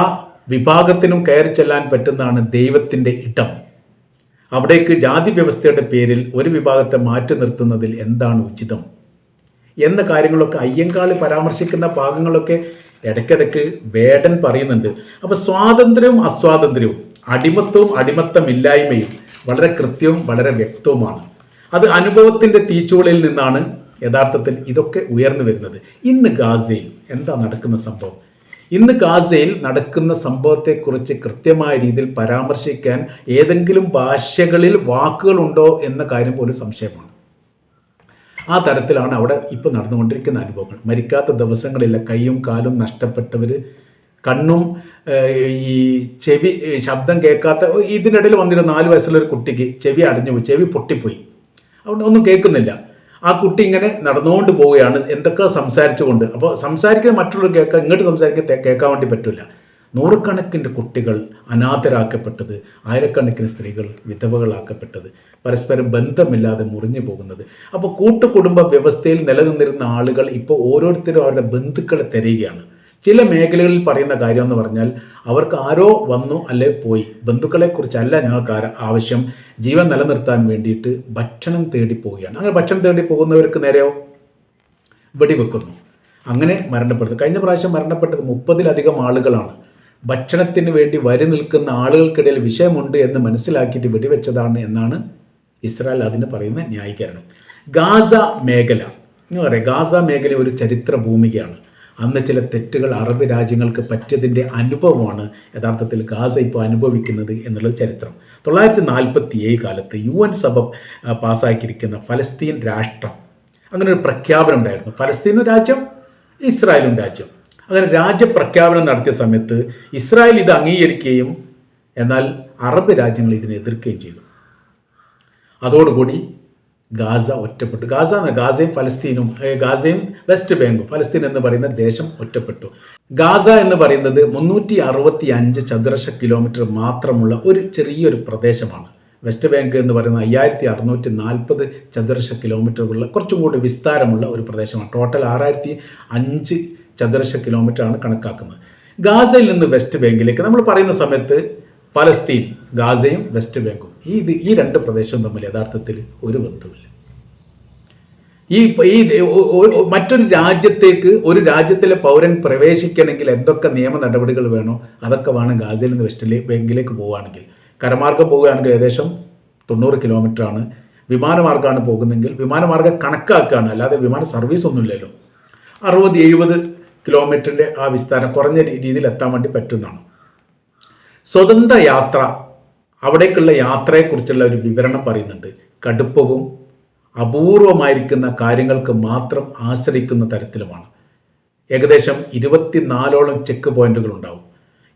വിഭാഗത്തിനും കയറി ചെല്ലാൻ പറ്റുന്നതാണ് ദൈവത്തിൻ്റെ ഇടം. അവിടേക്ക് ജാതി വ്യവസ്ഥയുടെ പേരിൽ ഒരു വിഭാഗത്തെ മാറ്റി നിർത്തുന്നതിൽ എന്താണ് ഉചിതം എന്ന കാര്യങ്ങളൊക്കെ അയ്യങ്കാളി പരാമർശിക്കുന്ന ഭാഗങ്ങളൊക്കെ ഇടയ്ക്കിടയ്ക്ക് വേടൻ പറയുന്നുണ്ട്. അപ്പോൾ സ്വാതന്ത്ര്യവും അസ്വാതന്ത്ര്യവും, അടിമത്വവും അടിമത്തമില്ലായ്മയും വളരെ കൃത്യവും വളരെ വ്യക്തവുമാണ്. അത് അനുഭവത്തിൻ്റെ തീച്ചൂളയിൽ നിന്നാണ് യഥാർത്ഥത്തിൽ ഇതൊക്കെ ഉയർന്നു വരുന്നത്. ഇന്ന് ഗാസയിൽ എന്താ നടക്കുന്ന സംഭവം? ഇന്ന് ഗാസയിൽ നടക്കുന്ന സംഭവത്തെക്കുറിച്ച് കൃത്യമായ രീതിയിൽ പരാമർശിക്കാൻ ഏതെങ്കിലും ഭാഷകളിൽ വാക്കുകളുണ്ടോ എന്ന കാര്യം പോലും സംശയമാണ്. ആ തരത്തിലാണ് അവിടെ ഇപ്പോൾ നടന്നുകൊണ്ടിരിക്കുന്ന അനുഭവങ്ങൾ. മരിക്കാത്ത ദിവസങ്ങളില്ല. കൈയും കാലും നഷ്ടപ്പെട്ടവർ, കണ്ണും ഈ ചെവി ശബ്ദം കേൾക്കാത്ത, ഇതിനിടയിൽ വന്നിരുന്ന 4 വയസ്സുള്ള ഒരു കുട്ടിക്ക് ചെവി അടഞ്ഞു പോയി, ചെവി പൊട്ടിപ്പോയി, അവിടെ ഒന്നും കേൾക്കുന്നില്ല. ആ കുട്ടി ഇങ്ങനെ നടന്നുകൊണ്ട് പോവുകയാണ്, എന്തൊക്കെ സംസാരിച്ചുകൊണ്ട്. അപ്പോൾ സംസാരിക്കാൻ മറ്റുള്ളവർ കേൾക്കാൻ, ഇങ്ങോട്ട് സംസാരിക്കാൻ കേൾക്കാൻ വേണ്ടി പറ്റില്ല. നൂറുകണക്കിന് കുട്ടികൾ അനാഥരാക്കപ്പെട്ടത്, ആയിരക്കണക്കിന് സ്ത്രീകൾ വിധവകളാക്കപ്പെട്ടത്, പരസ്പരം ബന്ധമില്ലാതെ മുറിഞ്ഞു പോകുന്നത്. അപ്പോൾ കൂട്ടുകുടുംബ വ്യവസ്ഥയിൽ നിലനിന്നിരുന്ന ആളുകൾ ഇപ്പോൾ ഓരോരുത്തരും അവരുടെ ബന്ധുക്കളെ തിരയുകയാണ്. ചില മേഖലകളിൽ പറയുന്ന കാര്യം എന്ന് പറഞ്ഞാൽ അവർക്ക് ആരോ വന്നു അല്ലെ പോയി, ബന്ധുക്കളെക്കുറിച്ചല്ല ഞങ്ങൾക്ക് ആവശ്യം, ജീവൻ നിലനിർത്താൻ വേണ്ടിയിട്ട് ഭക്ഷണം തേടി പോവുകയാണ്. അങ്ങനെ ഭക്ഷണം തേടി പോകുന്നവർക്ക് നേരെയോ വെടിവെക്കുന്നു, അങ്ങനെ മരണപ്പെടുന്നു. കഴിഞ്ഞ പ്രാവശ്യം മരണപ്പെട്ടത് 30-ലധികം ആളുകളാണ്. ഭക്ഷണത്തിന് വേണ്ടി വരി നിൽക്കുന്ന ആളുകൾക്കിടയിൽ വിഷയമുണ്ട് എന്ന് മനസ്സിലാക്കിയിട്ട് വെടിവെച്ചതാണ് എന്നാണ് ഇസ്രായേൽ അതിന് പറയുന്ന ന്യായീകരണം. ഗാസ മേഖല എന്ന് പറയാം, ഗാസ മേഖല ഒരു ചരിത്ര ഭൂമികയാണ്. അന്ന് ചില തെറ്റുകൾ അറബ് രാജ്യങ്ങൾക്ക് പറ്റിയതിൻ്റെ അനുഭവമാണ് യഥാർത്ഥത്തിൽ ഗാസ ഇപ്പോൾ അനുഭവിക്കുന്നത് എന്നുള്ളത് ചരിത്രം. 1947 കാലത്ത് UN സഭ പാസ്സാക്കിയിരിക്കുന്ന ഫലസ്തീൻ രാഷ്ട്രം, അങ്ങനെ ഒരു പ്രഖ്യാപനം ഉണ്ടായിരുന്നു. ഫലസ്തീനും രാജ്യം, ഇസ്രായേലും രാജ്യം. അങ്ങനെ രാജ്യപ്രഖ്യാപനം നടത്തിയ സമയത്ത് ഇസ്രായേൽ ഇത് അംഗീകരിക്കുകയും എന്നാൽ അറബ് രാജ്യങ്ങൾ ഇതിനെ എതിർക്കുകയും ചെയ്തു. അതോടുകൂടി ഗാസ ഒറ്റപ്പെട്ടു. ഗാസയും വെസ്റ്റ് ബാങ്കും, ഫലസ്തീൻ എന്ന് പറയുന്ന ദേശം ഒറ്റപ്പെട്ടു. ഗാസ എന്ന് പറയുന്നത് 365 ചതുരശ്ര കിലോമീറ്റർ മാത്രമുള്ള ഒരു ചെറിയൊരു പ്രദേശമാണ്. വെസ്റ്റ് ബാങ്ക് എന്ന് പറയുന്നത് 5640 ചതുരശ്ര കിലോമീറ്റർ ഉള്ള കുറച്ചും കൂടി വിസ്താരമുള്ള ഒരു പ്രദേശമാണ്. ടോട്ടൽ 6005 ചതുരശ്ര കിലോമീറ്റർ ആണ് കണക്കാക്കുന്നത്. ഗാസയിൽ നിന്ന് വെസ്റ്റ് ബാങ്കിലേക്ക് നമ്മൾ പറയുന്ന സമയത്ത് ഫലസ്തീൻ, ഗാസയും വെസ്റ്റ് ബാങ്കും, ഈ 2 പ്രദേശവും തമ്മിൽ യഥാർത്ഥത്തിൽ ഒരു ബന്ധവുമില്ല. മറ്റൊരു രാജ്യത്തേക്ക് ഒരു രാജ്യത്തിലെ പൗരൻ പ്രവേശിക്കണമെങ്കിൽ എന്തൊക്കെ നിയമ നടപടികൾ വേണോ അതൊക്കെ വേണം ഗാസയിൽ നിന്ന് വെസ്റ്റ് ബാങ്കിലേക്ക് പോവുകയാണെങ്കിൽ. കരമാർഗം പോവുകയാണെങ്കിൽ ഏകദേശം 90 കിലോമീറ്റർ ആണ്. വിമാനമാർഗ്ഗമാണ് പോകുന്നതെങ്കിൽ വിമാനമാർഗ്ഗം കണക്കാക്കുകയാണ്, അല്ലാതെ വിമാന സർവീസ് ഒന്നുമില്ലല്ലോ. 60-70 കിലോമീറ്ററിൻ്റെ ആ വിസ്താരം കുറഞ്ഞ രീതിയിൽ എത്താൻ വേണ്ടി പറ്റുന്നതാണ്. സ്വതന്ത്ര യാത്ര, അവിടേക്കുള്ള യാത്രയെക്കുറിച്ചുള്ള ഒരു വിവരണം പറയുന്നുണ്ട്. കടുപ്പവും അപൂർവമായിരിക്കുന്ന കാര്യങ്ങൾക്ക് മാത്രം ആശ്രയിക്കുന്ന തരത്തിലുമാണ്. ഏകദേശം 24ഓളം ചെക്ക് പോയിന്റുകൾ ഉണ്ടാവും.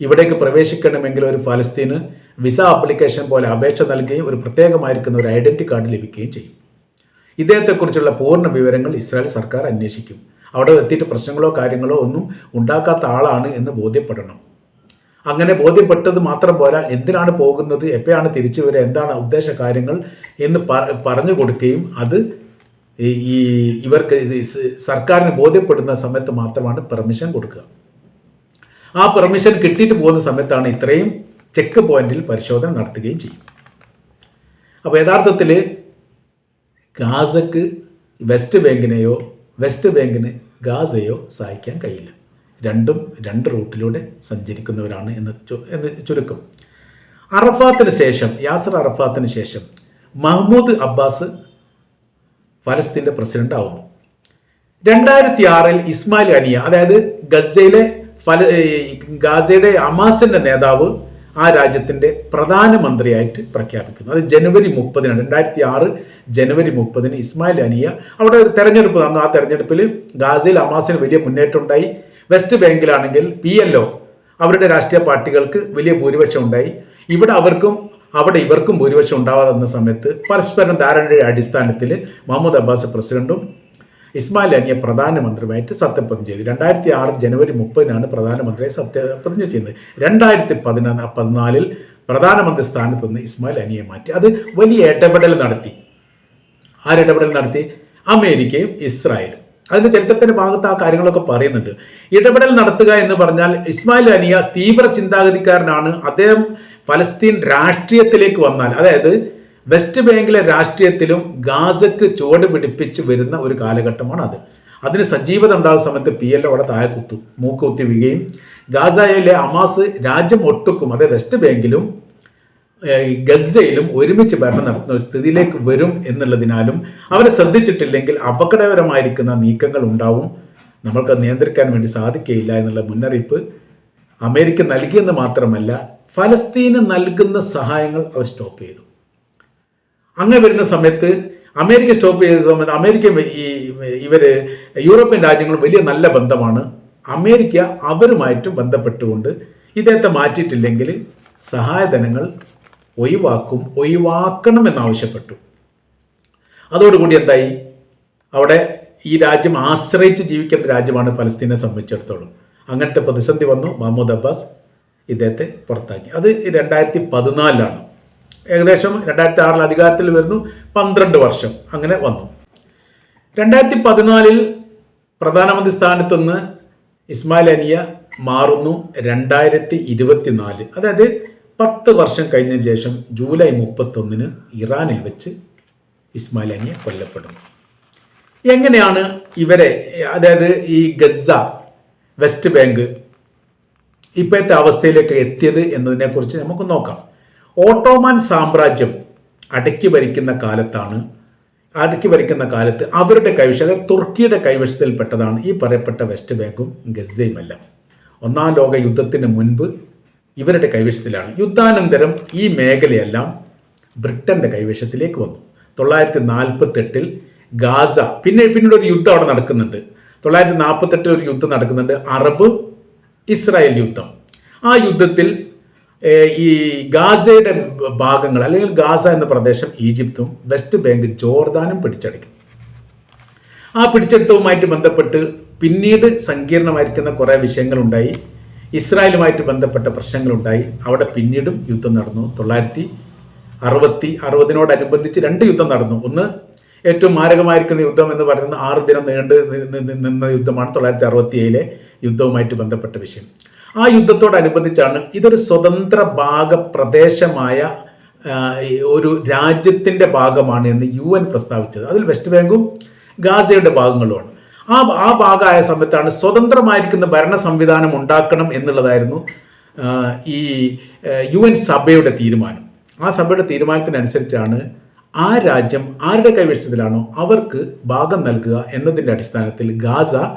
ഇവിടേക്ക് പ്രവേശിക്കണമെങ്കിൽ ഒരു ഫലസ്തീന് വിസ ആപ്ലിക്കേഷൻ പോലെ അപേക്ഷ നൽകുകയും ഒരു പ്രത്യേകമായിരിക്കുന്ന ഒരു ഐഡൻറ്റി കാർഡ് ലഭിക്കുകയും ചെയ്യും. ഇദ്ദേഹത്തെക്കുറിച്ചുള്ള പൂർണ്ണ വിവരങ്ങൾ ഇസ്രായേൽ സർക്കാർ അന്വേഷിക്കും. അവിടെ എത്തിയിട്ട് പ്രശ്നങ്ങളോ കാര്യങ്ങളോ ഒന്നും ഉണ്ടാക്കാത്ത ആളാണ് എന്ന് ബോധ്യപ്പെടണം. അങ്ങനെ ബോധ്യപ്പെട്ടത് മാത്രം പോരാ, എന്തിനാണ് പോകുന്നത്, എപ്പോഴാണ് തിരിച്ചു വരിക, എന്താണ് ഉദ്ദേശ കാര്യങ്ങൾ എന്ന് പറഞ്ഞു കൊടുക്കുകയും അത് ഇവർക്ക് സർക്കാരിന് ബോധ്യപ്പെടുന്ന സമയത്ത് മാത്രമാണ് പെർമിഷൻ കൊടുക്കുക. ആ പെർമിഷൻ കിട്ടിയിട്ട് പോകുന്ന സമയത്താണ് ഇത്രയും ചെക്ക് പോയിന്റിൽ പരിശോധന നടത്തുകയും ചെയ്യും. അപ്പോൾ യഥാർത്ഥത്തിൽ ഗാസക്ക് വെസ്റ്റ് ബാങ്കിനെയോ വെസ്റ്റ് ബാങ്കിന് ഗാസയോ സഹായിക്കാൻ കഴിയില്ല. രണ്ടും 2 റൂട്ടിലൂടെ സഞ്ചരിക്കുന്നവരാണ് എന്ന് ചുരുക്കം. യാസർ അറഫാത്തിന് ശേഷം മഹ്മൂദ് അബ്ബാസ് ഫലസ്തീൻ്റെ പ്രസിഡന്റ് ആവുന്നു. 2006 ഇസ്മായിൽ ഹനിയ, അതായത് ഗാസയുടെ ഹമാസിന്റെ നേതാവ്, ആ രാജ്യത്തിൻ്റെ പ്രധാനമന്ത്രിയായിട്ട് പ്രഖ്യാപിക്കുന്നു. അത് ജനുവരി 30-നാണ്. 2006 ജനുവരി 30-ന് ഇസ്മായിൽ ഹനിയ അവിടെ ഒരു തെരഞ്ഞെടുപ്പ് നടന്നു. ആ തെരഞ്ഞെടുപ്പിൽ ഗാസയിൽ ഹമാസിന് വലിയ മുന്നേറ്റം ഉണ്ടായി. വെസ്റ്റ് ബാങ്കിലാണെങ്കിൽ PLO, അവരുടെ രാഷ്ട്രീയ പാർട്ടികൾക്ക് വലിയ ഭൂരിപക്ഷം ഉണ്ടായി. അവിടെ ഇവർക്കും ഭൂരിപക്ഷം ഉണ്ടാവാതെ സമയത്ത് പരസ്പരം ധാരണയുടെ അടിസ്ഥാനത്തിൽ മഹ്മൂദ് അബ്ബാസ് പ്രസിഡന്റും ഇസ്മായിൽ അനിയ പ്രധാനമന്ത്രിയുമായിട്ട് സത്യപ്രതിജ്ഞ ചെയ്തു. 2006 ജനുവരി 30 പ്രധാനമന്ത്രിയെ സത്യപ്രതിജ്ഞ ചെയ്യുന്നത്. 2014 പ്രധാനമന്ത്രി സ്ഥാനത്ത് നിന്ന് ഇസ്മായിൽ അനിയെ മാറ്റി. അത് വലിയ ഇടപെടൽ നടത്തി. ആരിടപെടൽ നടത്തി? അമേരിക്കയും ഇസ്രായേലും. അതിന്റെ ചരിത്രത്തിന്റെ ഭാഗത്ത് ആ കാര്യങ്ങളൊക്കെ പറയുന്നുണ്ട്. ഇടപെടൽ നടത്തുക എന്ന് പറഞ്ഞാൽ ഇസ്മായിൽ അനിയ തീവ്ര ചിന്താഗതിക്കാരനാണ്. അദ്ദേഹം ഫലസ്തീൻ രാഷ്ട്രീയത്തിലേക്ക് വന്നാൽ, അതായത് വെസ്റ്റ് ബാങ്കിലെ രാഷ്ട്രീയത്തിലും ഗാസക്ക് ചുവട് പിടിപ്പിച്ച് വരുന്ന ഒരു കാലഘട്ടമാണ് അത്. അതിന് സജീവത ഉണ്ടാകുന്ന സമയത്ത് PLO അവിടെ താഴെ മൂക്ക് കുത്തി വീഴുകയും ഗാസയിലെ ഹമാസ് രാജ്യം ഒട്ടുക്കും, അതായത് വെസ്റ്റ് ബാങ്കിലും ഗസയിലും ഒരുമിച്ച് ഭരണം നടത്തുന്ന ഒരു സ്ഥിതിയിലേക്ക് വരും എന്നുള്ളതിനാലും അവരെ ശ്രദ്ധിച്ചിട്ടില്ലെങ്കിൽ അപകടകരമായിരിക്കുന്ന നീക്കങ്ങൾ ഉണ്ടാവും, നമ്മൾക്ക് നിയന്ത്രിക്കാൻ വേണ്ടി സാധിക്കുകയില്ല എന്നുള്ള മുന്നറിയിപ്പ് അമേരിക്ക നൽകിയെന്ന് മാത്രമല്ല ഫലസ്തീന് നൽകുന്ന സഹായങ്ങൾ അവർ സ്റ്റോപ്പ് ചെയ്തു. അങ്ങനെ വരുന്ന സമയത്ത് അമേരിക്ക സ്റ്റോപ്പ് ചെയ്ത സമയത്ത് അമേരിക്ക ഇവര് യൂറോപ്യൻ രാജ്യങ്ങൾ വലിയ നല്ല ബന്ധമാണ്. അമേരിക്ക അവരുമായിട്ട് ബന്ധപ്പെട്ടുകൊണ്ട് ഇദ്ദേഹത്തെ മാറ്റിയിട്ടില്ലെങ്കിൽ സഹായധനങ്ങൾ ഒഴിവാക്കണമെന്നാവശ്യപ്പെട്ടു. അതോടുകൂടി എന്തായി? അവിടെ ഈ രാജ്യം ആശ്രയിച്ച് ജീവിക്കേണ്ട രാജ്യമാണ് ഫലസ്തീനെ സംബന്ധിച്ചിടത്തോളം. അങ്ങനത്തെ പ്രതിസന്ധി വന്നു. മഹ്മൂദ് അബ്ബാസ് ഇദ്ദേഹത്തെ പുറത്താക്കി. അത് 2014 ഏകദേശം 2006 അധികാരത്തിൽ വരുന്നു. 12 വർഷം അങ്ങനെ വന്നു. 2014 പ്രധാനമന്ത്രി സ്ഥാനത്ത് നിന്ന് ഇസ്മായിൽ അനിയ മാറുന്നു. 2024 അതായത് 10 വർഷം കഴിഞ്ഞ ശേഷം ജൂലൈ 31 ഇറാനിൽ വെച്ച് ഇസ്മായിൽ അനിയ കൊല്ലപ്പെടുന്നു. എങ്ങനെയാണ് ഇവരെ, അതായത് ഈ ഗസ, വെസ്റ്റ് ബാങ്ക് ഇപ്പോഴത്തെ അവസ്ഥയിലേക്ക് എത്തിയത് എന്നതിനെക്കുറിച്ച് നമുക്ക് നോക്കാം. ഓട്ടോമാൻ സാമ്രാജ്യം അടക്കി ഭരിക്കുന്ന കാലത്ത് അവരുടെ കൈവശം, അതായത് തുർക്കിയുടെ കൈവശത്തിൽപ്പെട്ടതാണ് ഈ പറയപ്പെട്ട വെസ്റ്റ് ബാങ്കും ഗസയുമെല്ലാം. ഒന്നാം ലോക യുദ്ധത്തിന് മുൻപ് ഇവരുടെ കൈവശത്തിലാണ്. യുദ്ധാനന്തരം ഈ മേഖലയെല്ലാം ബ്രിട്ടന്റെ കൈവശത്തിലേക്ക് വന്നു. 948 ഗാസ, പിന്നീട് ഒരു യുദ്ധം അവിടെ നടക്കുന്നുണ്ട്. 948 ഒരു യുദ്ധം നടക്കുന്നുണ്ട്, അറബ് ഇസ്രായേൽ യുദ്ധം. ആ യുദ്ധത്തിൽ ഈ ഗാസയുടെ ഭാഗങ്ങൾ, അല്ലെങ്കിൽ ഗാസ എന്ന പ്രദേശം ഈജിപ്തും വെസ്റ്റ് ബാങ്ക് ജോർദാനും പിടിച്ചെടുക്കും. ആ പിടിച്ചെടുത്തവുമായിട്ട് ബന്ധപ്പെട്ട് പിന്നീട് സങ്കീർണമായിരിക്കുന്ന കുറേ വിഷയങ്ങളുണ്ടായി. ഇസ്രായേലുമായിട്ട് ബന്ധപ്പെട്ട പ്രശ്നങ്ങളുണ്ടായി. അവിടെ പിന്നീടും യുദ്ധം നടന്നു. 960-നോടനുബന്ധിച്ച് 2 യുദ്ധം നടന്നു. ഒന്ന് ഏറ്റവും മാരകമായിരിക്കുന്ന യുദ്ധം എന്ന് പറയുന്നത് 6 ദിനം നിന്ന യുദ്ധമാണ് 967 യുദ്ധവുമായിട്ട് ബന്ധപ്പെട്ട വിഷയം. ആ യുദ്ധത്തോടനുബന്ധിച്ചാണ് ഇതൊരു സ്വതന്ത്ര പ്രദേശമായ ഒരു രാജ്യത്തിൻ്റെ ഭാഗമാണ് എന്ന് UN പ്രസ്താവിച്ചത്. അതിൽ വെസ്റ്റ് ബാങ്കും ഗാസയുടെ ഭാഗങ്ങളുമാണ്. ആ ഭാഗമായ സമയത്താണ് സ്വതന്ത്രമായിരിക്കുന്ന ഭരണ സംവിധാനം ഉണ്ടാക്കണം എന്നുള്ളതായിരുന്നു ഈ UN സഭയുടെ തീരുമാനം. ആ സഭയുടെ തീരുമാനത്തിനനുസരിച്ചാണ് ആ രാജ്യം ആരുടെ കൈവശത്തിലാണോ അവർക്ക് ഭാഗം നൽകുക എന്നതിൻ്റെ അടിസ്ഥാനത്തിൽ ഗാസയും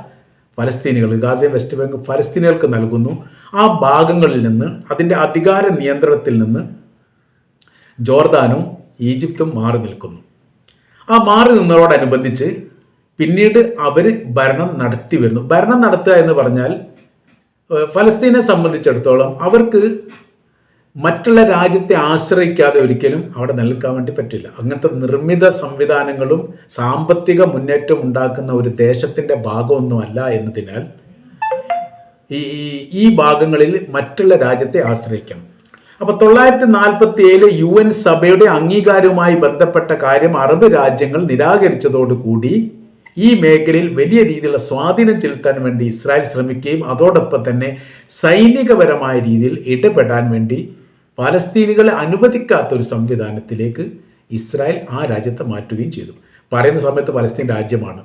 വെസ്റ്റ് ബാങ്കും ഫലസ്തീനികൾക്ക് നൽകുന്നു. ആ ഭാഗങ്ങളിൽ നിന്ന്, അതിൻ്റെ അധികാര നിയന്ത്രണത്തിൽ നിന്ന് ജോർദാനും ഈജിപ്തും മാറി നിൽക്കുന്നു. ആ മാറി നിന്നതോടനുബന്ധിച്ച് പിന്നീട് അവർ ഭരണം നടത്തി വരുന്നു. ഭരണം നടത്തുക എന്ന് പറഞ്ഞാൽ ഫലസ്തീനെ സംബന്ധിച്ചിടത്തോളം അവർക്ക് മറ്റുള്ള രാജ്യത്തെ ആശ്രയിക്കാതെ ഒരിക്കലും അവിടെ നിൽക്കാൻ വേണ്ടി പറ്റില്ല. അങ്ങനത്തെ നിർമ്മിത സംവിധാനങ്ങളും സാമ്പത്തിക മുന്നേറ്റം ഉണ്ടാക്കുന്ന ഒരു ദേശത്തിൻ്റെ ഭാഗമൊന്നുമല്ല എന്നതിനാൽ ഈ ഭാഗങ്ങളിൽ മറ്റുള്ള രാജ്യത്തെ ആശ്രയിക്കണം. അപ്പോൾ 947 UN സഭയുടെ അംഗീകാരവുമായി ബന്ധപ്പെട്ട കാര്യം അറബ് രാജ്യങ്ങൾ നിരാകരിച്ചതോടുകൂടി ഈ മേഖലയിൽ വലിയ രീതിയിലുള്ള സ്വാധീനം ചെലുത്താൻ വേണ്ടി ഇസ്രായേൽ ശ്രമിക്കുകയും അതോടൊപ്പം തന്നെ സൈനികപരമായ രീതിയിൽ ഇടപെടാൻ വേണ്ടി ഫലസ്തീനികളെ അനുവദിക്കാത്ത ഒരു സംവിധാനത്തിലേക്ക് ഇസ്രായേൽ ആ രാജ്യത്തെ മാറ്റുകയും ചെയ്തു. പറയുന്ന സമയത്ത് ഫലസ്തീൻ രാജ്യമാണ്.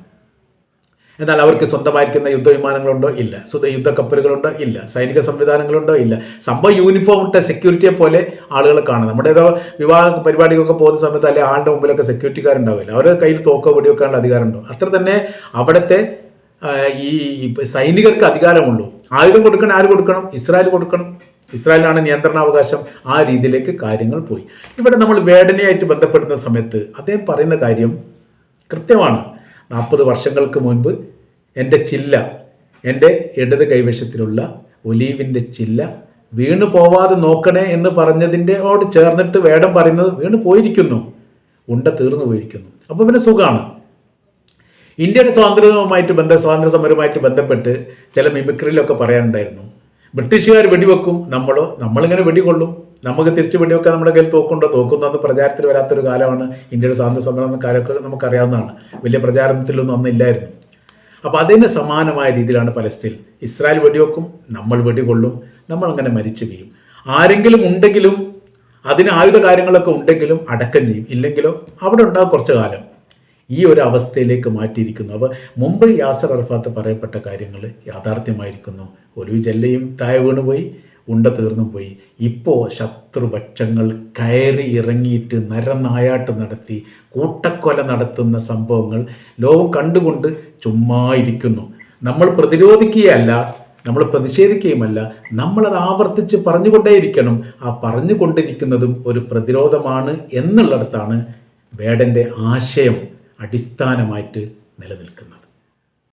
എന്നാൽ അവർക്ക് സ്വന്തമായിരിക്കുന്ന യുദ്ധവിമാനങ്ങളുണ്ടോ? ഇല്ല. യുദ്ധക്കപ്പലുകളുണ്ടോ? ഇല്ല. സൈനിക സംവിധാനങ്ങളുണ്ടോ? ഇല്ല. സംഭവം യൂണിഫോം ഇട്ട സെക്യൂരിറ്റിയെ പോലെ ആളുകളെ കാണാം. നമ്മുടെ ഏതോ വിവാഹ പരിപാടിക്കൊക്കെ പോകുന്ന സമയത്ത് അല്ലെങ്കിൽ ആളുടെ മുമ്പിലൊക്കെ സെക്യൂരിറ്റിക്കാരുണ്ടാവില്ല. അവരുടെ കയ്യിൽ തോക്കോ വെടിവെക്കാനുള്ള അധികാരമുണ്ടോ? അത്ര തന്നെ അവിടുത്തെ ഈ സൈനികർക്ക് അധികാരമുള്ളൂ. ആയുധം കൊടുക്കണം. ആര് കൊടുക്കണം? ഇസ്രായേൽ കൊടുക്കണം. ഇസ്രായേലിനാണ് നിയന്ത്രണാവകാശം. ആ രീതിയിലേക്ക് കാര്യങ്ങൾ പോയി. ഇവിടെ നമ്മൾ വേദനയായിട്ട് ബന്ധപ്പെടുന്ന സമയത്ത് അദ്ദേഹം പറയുന്ന കാര്യം കൃത്യമാണ്. 40 വർഷങ്ങൾക്ക് മുൻപ് എൻ്റെ ഇടത് കൈവശത്തിലുള്ള ഒലീവിൻ്റെ ചില്ല വീണു പോവാതെ നോക്കണേ എന്ന് പറഞ്ഞതിൻ്റെയോട് ചേർന്നിട്ട് വേടം പറയുന്നത് വീണു പോയിരിക്കുന്നു, ഉണ്ട തീർന്നു പോയിരിക്കുന്നു. അപ്പോൾ പിന്നെ സുഖമാണ്. ഇന്ത്യയുടെ സ്വാതന്ത്ര്യ സമരവുമായിട്ട് ബന്ധപ്പെട്ട് ചില മിമിക്രിയിലൊക്കെ പറയാനുണ്ടായിരുന്നു, ബ്രിട്ടീഷുകാർ വെടിവെക്കും, നമ്മളിങ്ങനെ വെടികൊള്ളും, നമുക്ക് തിരിച്ച് വെടിവെക്കാൻ നമ്മുടെ കയ്യിൽ തോക്കുണ്ടോ, തോക്കുന്നൊന്നും പ്രചാരത്തിൽ വരാത്തൊരു കാലമാണ് ഇന്ത്യയുടെ സ്വാതന്ത്ര്യ സമരം എന്ന കാര്യമൊക്കെ നമുക്കറിയാവുന്നതാണ്. വലിയ പ്രചാരണത്തിലൊന്നും അന്നില്ലായിരുന്നു. അപ്പോൾ അതിന് സമാനമായ രീതിയിലാണ് പലസ്തീൻ. ഇസ്രായേൽ വെടിവെക്കും, നമ്മൾ വെടികൊള്ളും, നമ്മളങ്ങനെ മരിച്ചു വീഴും. ആരെങ്കിലും ഉണ്ടെങ്കിലും അതിന് ആയുധ കാര്യങ്ങളൊക്കെ ഉണ്ടെങ്കിലും അടക്കം ചെയ്യും, ഇല്ലെങ്കിലോ അവിടെ ഉണ്ടാകും കുറച്ചു കാലം. ഈ ഒരു അവസ്ഥയിലേക്ക് മാറ്റിയിരിക്കുന്നു. അപ്പോൾ മുമ്പ് യാസർ അറഫാത്ത് പറയപ്പെട്ട കാര്യങ്ങൾ യാഥാർത്ഥ്യമായിരിക്കുന്നു. ഒലിവ് ജെല്ലയും താഴെ വീണുപോയി, ഉണ്ട തീർന്നും പോയി. ഇപ്പോൾ ശത്രുപക്ഷങ്ങൾ കയറി ഇറങ്ങിയിട്ട് നരനായാട്ട് നടത്തി കൂട്ടക്കൊല നടത്തുന്ന സംഭവങ്ങൾ ലോകം കണ്ടുകൊണ്ട് ചുമ്മാ ഇരിക്കുന്നു. നമ്മൾ പ്രതിരോധിക്കുകയല്ല, നമ്മൾ പ്രതിഷേധിക്കുകയുമല്ല, നമ്മളത് ആവർത്തിച്ച് പറഞ്ഞുകൊണ്ടേയിരിക്കണം. ആ പറഞ്ഞുകൊണ്ടിരിക്കുന്നതും ഒരു പ്രതിരോധമാണ് എന്നുള്ളിടത്താണ് വേടൻ്റെ ആശയം അടിസ്ഥാനമായിട്ട് നിലനിൽക്കുന്നത്.